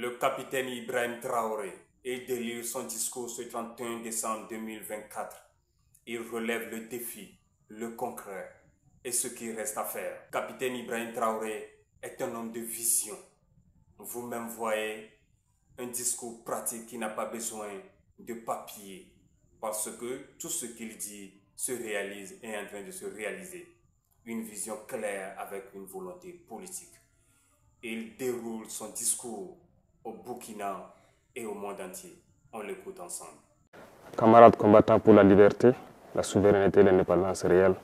Le capitaine Ibrahim Traoré est de lire son discours ce 31 décembre 2024. Il relève le défi, le concret et ce qui reste à faire. Capitaine Ibrahim Traoré est un homme de vision. Vous-même voyez un discours pratique qui n'a pas besoin de papier parce que tout ce qu'il dit se réalise et est en train de se réaliser. Une vision claire avec une volonté politique. Il déroule son discours au Burkina et au monde entier. On l'écoute ensemble. Camarades combattants pour la liberté, la souveraineté et l'indépendance réelle,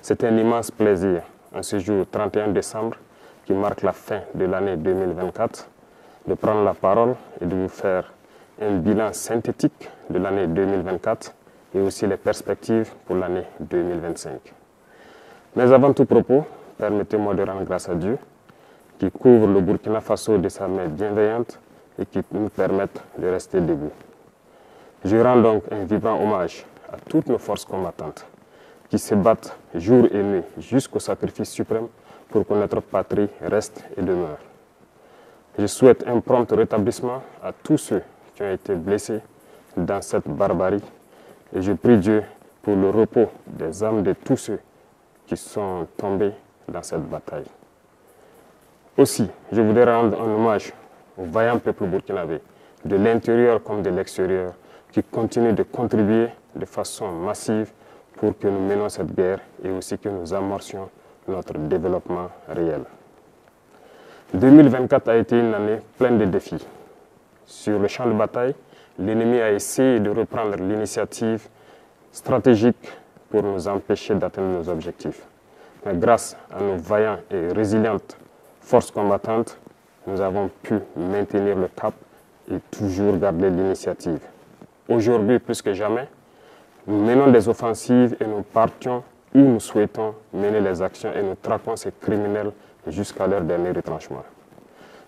c'est un immense plaisir, en ce jour 31 décembre, qui marque la fin de l'année 2024, de prendre la parole et de vous faire un bilan synthétique de l'année 2024 et aussi les perspectives pour l'année 2025. Mais avant tout propos, permettez-moi de rendre grâce à Dieu qui couvre le Burkina Faso de sa main bienveillante et qui nous permettent de rester debout. Je rends donc un vibrant hommage à toutes nos forces combattantes qui se battent jour et nuit jusqu'au sacrifice suprême pour que notre patrie reste et demeure. Je souhaite un prompt rétablissement à tous ceux qui ont été blessés dans cette barbarie et je prie Dieu pour le repos des âmes de tous ceux qui sont tombés dans cette bataille. Aussi, je voudrais rendre un hommage au vaillant peuple burkinabé, de l'intérieur comme de l'extérieur, qui continue de contribuer de façon massive pour que nous menions cette guerre et aussi que nous amorcions notre développement réel. 2024 a été une année pleine de défis. Sur le champ de bataille, l'ennemi a essayé de reprendre l'initiative stratégique pour nous empêcher d'atteindre nos objectifs. Mais grâce à nos vaillants et résilientes forces combattantes, nous avons pu maintenir le cap et toujours garder l'initiative. Aujourd'hui, plus que jamais, nous menons des offensives et nous partions où nous souhaitons mener les actions et nous traquons ces criminels jusqu'à leur dernier retranchement.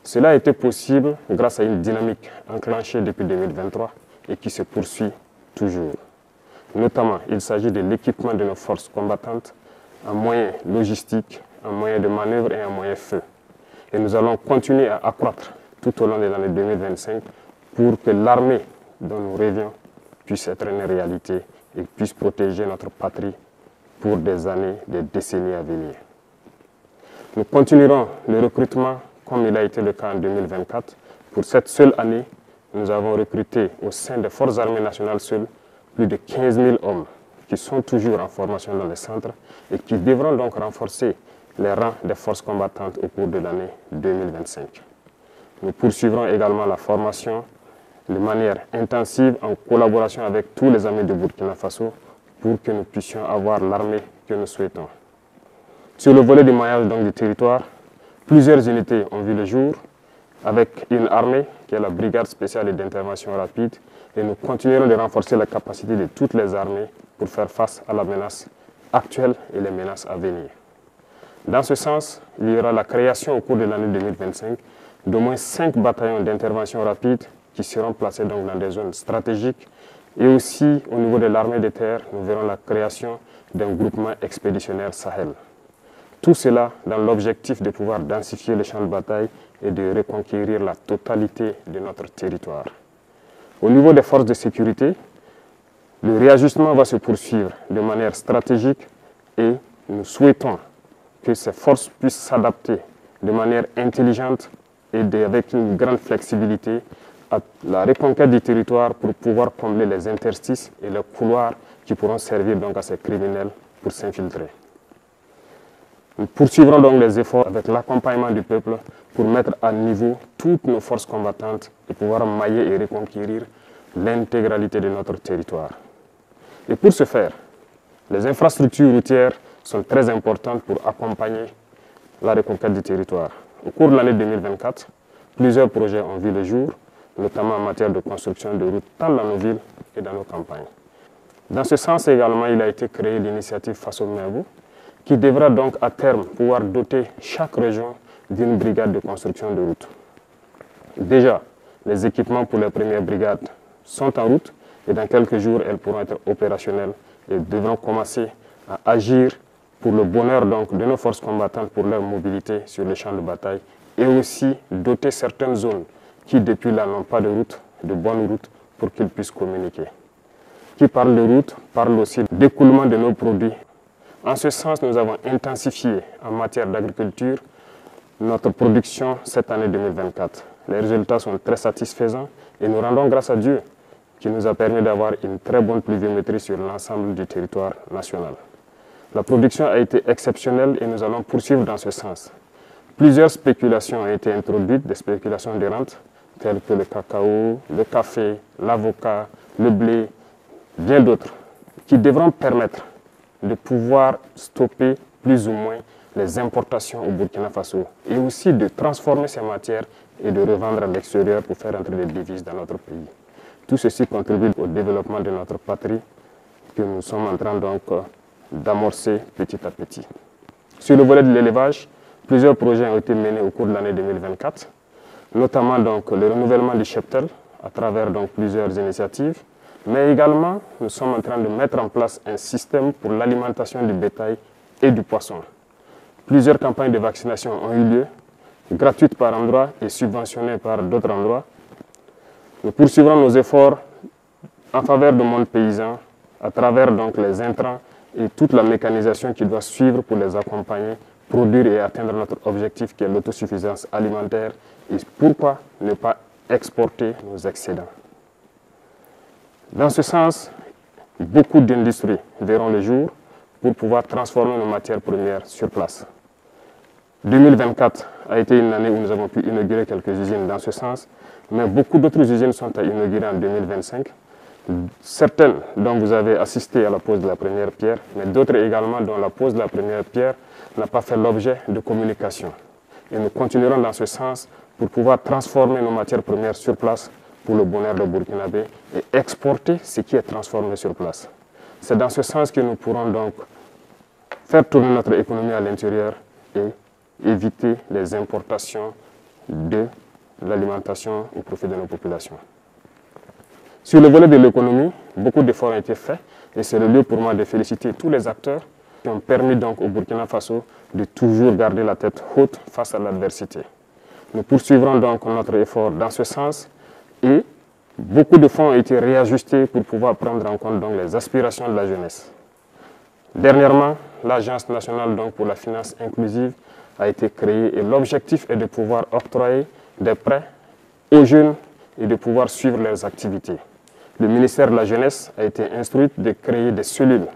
Cela a été possible grâce à une dynamique enclenchée depuis 2023 et qui se poursuit toujours. Notamment, il s'agit de l'équipement de nos forces combattantes en moyens logistiques, en moyens de manœuvre et en moyens feu. Et nous allons continuer à accroître tout au long de l'année 2025 pour que l'armée dont nous rêvions puisse être une réalité et puisse protéger notre patrie pour des années, des décennies à venir. Nous continuerons le recrutement comme il a été le cas en 2024. Pour cette seule année, nous avons recruté au sein des Forces armées nationales seules plus de 15 000 hommes qui sont toujours en formation dans les centres et qui devront donc renforcer les rangs des forces combattantes au cours de l'année 2025. Nous poursuivrons également la formation de manière intensive en collaboration avec tous les amis de Burkina Faso pour que nous puissions avoir l'armée que nous souhaitons. Sur le volet du maillage du territoire, plusieurs unités ont vu le jour avec une armée qui est la Brigade spéciale et d'intervention rapide et nous continuerons de renforcer la capacité de toutes les armées pour faire face à la menace actuelle et les menaces à venir. Dans ce sens, il y aura la création au cours de l'année 2025 d'au moins 5 bataillons d'intervention rapide qui seront placés donc dans des zones stratégiques. Et aussi, au niveau de l'armée de terre, nous verrons la création d'un groupement expéditionnaire Sahel. Tout cela dans l'objectif de pouvoir densifier le champ de bataille et de reconquérir la totalité de notre territoire. Au niveau des forces de sécurité, le réajustement va se poursuivre de manière stratégique et nous souhaitons que ces forces puissent s'adapter de manière intelligente et avec une grande flexibilité à la reconquête du territoire pour pouvoir combler les interstices et les couloirs qui pourront servir donc à ces criminels pour s'infiltrer. Nous poursuivrons donc les efforts avec l'accompagnement du peuple pour mettre à niveau toutes nos forces combattantes et pouvoir mailler et reconquérir l'intégralité de notre territoire. Et pour ce faire, les infrastructures routières sont très importantes pour accompagner la reconquête du territoire. Au cours de l'année 2024, plusieurs projets ont vu le jour, notamment en matière de construction de routes tant dans nos villes que dans nos campagnes. Dans ce sens également, il a été créé l'initiative Faso Meabou, qui devra donc à terme pouvoir doter chaque région d'une brigade de construction de routes. Déjà, les équipements pour les premières brigades sont en route et dans quelques jours, elles pourront être opérationnelles et devront commencer à agir pour le bonheur donc de nos forces combattantes pour leur mobilité sur les champs de bataille et aussi doter certaines zones qui depuis là n'ont pas de route, de bonne route pour qu'ils puissent communiquer. Qui parle de route, parle aussi d'écoulement de nos produits. En ce sens, nous avons intensifié en matière d'agriculture notre production cette année 2024. Les résultats sont très satisfaisants et nous rendons grâce à Dieu qui nous a permis d'avoir une très bonne pluviométrie sur l'ensemble du territoire national. La production a été exceptionnelle et nous allons poursuivre dans ce sens. Plusieurs spéculations ont été introduites, des spéculations de rente, telles que le cacao, le café, l'avocat, le blé, bien d'autres, qui devront permettre de pouvoir stopper plus ou moins les importations au Burkina Faso et aussi de transformer ces matières et de revendre à l'extérieur pour faire entrer des devises dans notre pays. Tout ceci contribue au développement de notre patrie que nous sommes en train donc d'amorcer petit à petit. Sur le volet de l'élevage, plusieurs projets ont été menés au cours de l'année 2024, notamment donc le renouvellement du cheptel à travers donc plusieurs initiatives, mais également nous sommes en train de mettre en place un système pour l'alimentation du bétail et du poisson. Plusieurs campagnes de vaccination ont eu lieu, gratuites par endroits et subventionnées par d'autres endroits. Nous poursuivrons nos efforts en faveur du monde paysan à travers donc les intrants et toute la mécanisation qui doit suivre pour les accompagner, produire et atteindre notre objectif qui est l'autosuffisance alimentaire et pourquoi ne pas exporter nos excédents. Dans ce sens, beaucoup d'industries verront le jour pour pouvoir transformer nos matières premières sur place. 2024 a été une année où nous avons pu inaugurer quelques usines dans ce sens, mais beaucoup d'autres usines sont à inaugurer en 2025. Certaines dont vous avez assisté à la pose de la première pierre, mais d'autres également dont la pose de la première pierre n'a pas fait l'objet de communication. Et nous continuerons dans ce sens pour pouvoir transformer nos matières premières sur place pour le bonheur des Burkinabés et exporter ce qui est transformé sur place. C'est dans ce sens que nous pourrons donc faire tourner notre économie à l'intérieur et éviter les importations de l'alimentation au profit de nos populations. Sur le volet de l'économie, beaucoup d'efforts ont été faits et c'est le lieu pour moi de féliciter tous les acteurs qui ont permis donc au Burkina Faso de toujours garder la tête haute face à l'adversité. Nous poursuivrons donc notre effort dans ce sens et beaucoup de fonds ont été réajustés pour pouvoir prendre en compte donc les aspirations de la jeunesse. Dernièrement, l'Agence nationale donc pour la finance inclusive a été créée et l'objectif est de pouvoir octroyer des prêts aux jeunes et de pouvoir suivre leurs activités. Le ministère de la Jeunesse a été instruit de créer des cellules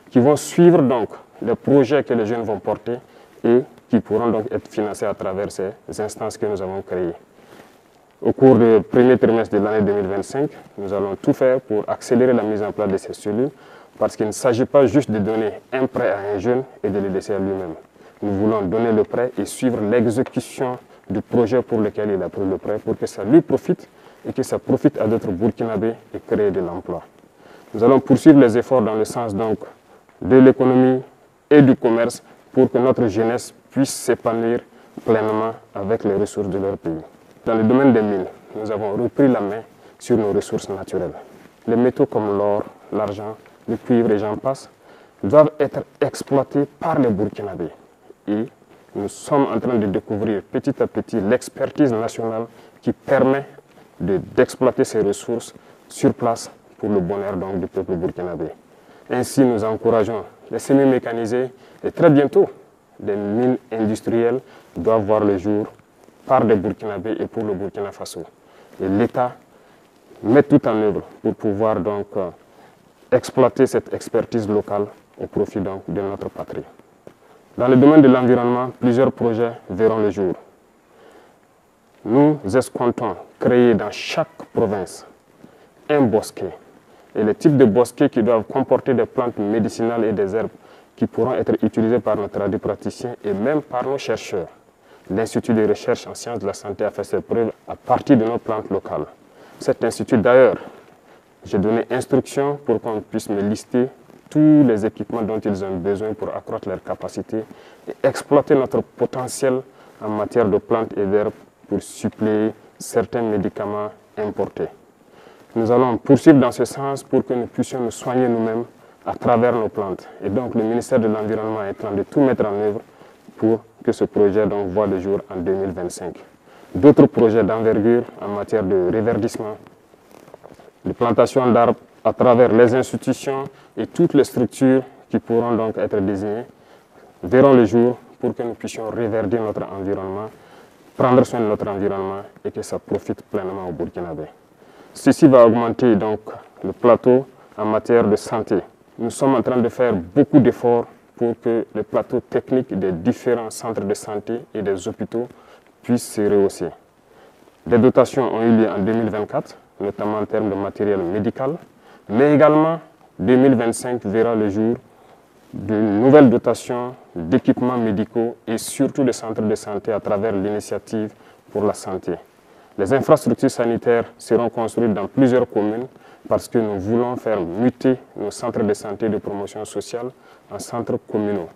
qui vont suivre donc les projets que les jeunes vont porter et qui pourront donc être financés à travers ces instances que nous avons créées. Au cours du premier trimestre de l'année 2025, nous allons tout faire pour accélérer la mise en place de ces cellules parce qu'il ne s'agit pas juste de donner un prêt à un jeune et de le laisser à lui-même. Nous voulons donner le prêt et suivre l'exécution du projet pour lequel il a pris le prêt pour que ça lui profite et que ça profite à d'autres Burkinabés et créer de l'emploi. Nous allons poursuivre les efforts dans le sens donc de l'économie et du commerce pour que notre jeunesse puisse s'épanouir pleinement avec les ressources de leur pays. Dans le domaine des mines, nous avons repris la main sur nos ressources naturelles. Les métaux comme l'or, l'argent, le cuivre et j'en passe doivent être exploités par les Burkinabés. Et nous sommes en train de découvrir petit à petit l'expertise nationale qui permet d'exploiter ces ressources sur place pour le bonheur donc, du peuple burkinabé. Ainsi, nous encourageons les semi-mécanisés et très bientôt, des mines industrielles doivent voir le jour par des Burkinabés et pour le Burkina Faso. Et l'État met tout en œuvre pour pouvoir donc exploiter cette expertise locale au profit donc, de notre patrie. Dans le domaine de l'environnement, plusieurs projets verront le jour. Nous escomptons créer dans chaque province un bosquet. Et les types de bosquets qui doivent comporter des plantes médicinales et des herbes qui pourront être utilisées par nos radiopraticiens et même par nos chercheurs. L'Institut de recherche en sciences de la santé a fait ses preuves à partir de nos plantes locales. Cet institut d'ailleurs, j'ai donné instruction pour qu'on puisse me lister tous les équipements dont ils ont besoin pour accroître leur capacité et exploiter notre potentiel en matière de plantes et d'herbes pour suppléer certains médicaments importés. Nous allons poursuivre dans ce sens pour que nous puissions nous soigner nous-mêmes à travers nos plantes. Et donc le ministère de l'Environnement est en train de tout mettre en œuvre pour que ce projet donc voit le jour en 2025. d'autres projets d'envergure en matière de reverdissement, de plantation d'arbres à travers les institutions et toutes les structures qui pourront donc être désignées verront le jour pour que nous puissions reverdir notre environnement, prendre soin de notre environnement et que ça profite pleinement aux Burkinabés. Ceci va augmenter donc le plateau en matière de santé. Nous sommes en train de faire beaucoup d'efforts pour que le plateau technique des différents centres de santé et des hôpitaux puisse se rehausser. Des dotations ont eu lieu en 2024, notamment en termes de matériel médical, mais également 2025 verra le jour d'une nouvelle dotation d'équipements médicaux et surtout de centres de santé à travers l'initiative pour la santé. Les infrastructures sanitaires seront construites dans plusieurs communes parce que nous voulons faire muter nos centres de santé de promotion sociale en centres communaux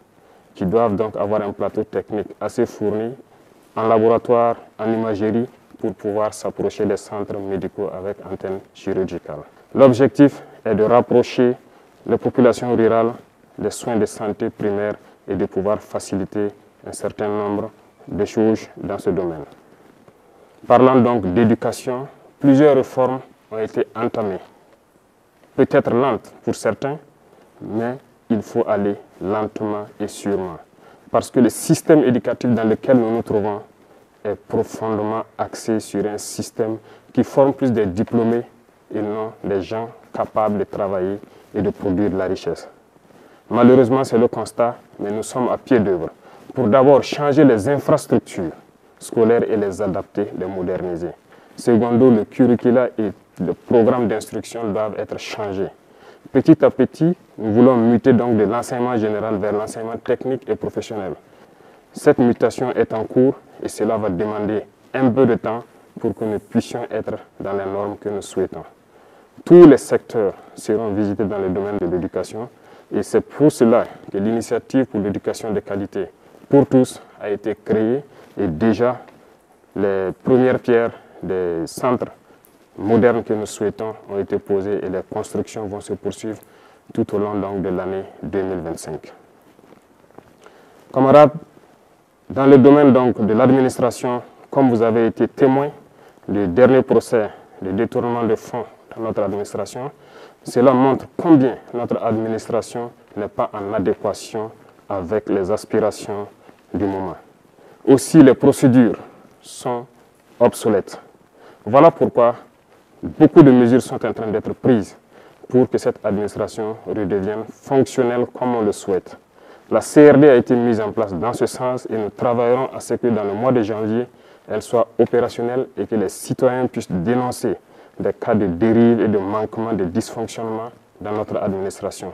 qui doivent donc avoir un plateau technique assez fourni en laboratoire, en imagerie pour pouvoir s'approcher des centres médicaux avec antenne chirurgicale. L'objectif est de rapprocher les populations rurales des soins de santé primaires et de pouvoir faciliter un certain nombre de choses dans ce domaine. Parlant donc d'éducation, plusieurs réformes ont été entamées. Peut-être lentes pour certains, mais il faut aller lentement et sûrement. Parce que le système éducatif dans lequel nous nous trouvons est profondément axé sur un système qui forme plus des diplômés et non des gens capables de travailler et de produire de la richesse. Malheureusement, c'est le constat, mais nous sommes à pied d'œuvre pour d'abord changer les infrastructures scolaires et les adapter, les moderniser. Secondo, le curricula et le programme d'instruction doivent être changés. Petit à petit, nous voulons muter donc de l'enseignement général vers l'enseignement technique et professionnel. Cette mutation est en cours et cela va demander un peu de temps pour que nous puissions être dans les normes que nous souhaitons. Tous les secteurs seront visités dans le domaine de l'éducation et c'est pour cela que l'initiative pour l'éducation de qualité pour tous a été créée et déjà les premières pierres des centres modernes que nous souhaitons ont été posées et les constructions vont se poursuivre tout au long donc de l'année 2025. Camarades, dans le domaine donc de l'administration, comme vous avez été témoin du dernier procès de détournement de fonds dans notre administration, cela montre combien notre administration n'est pas en adéquation avec les aspirations du moment. Aussi, les procédures sont obsolètes. Voilà pourquoi beaucoup de mesures sont en train d'être prises pour que cette administration redevienne fonctionnelle comme on le souhaite. La CRD a été mise en place dans ce sens et nous travaillerons à ce que dans le mois de janvier, elle soit opérationnelle et que les citoyens puissent dénoncer des cas de dérive et de manquement, de dysfonctionnement dans notre administration.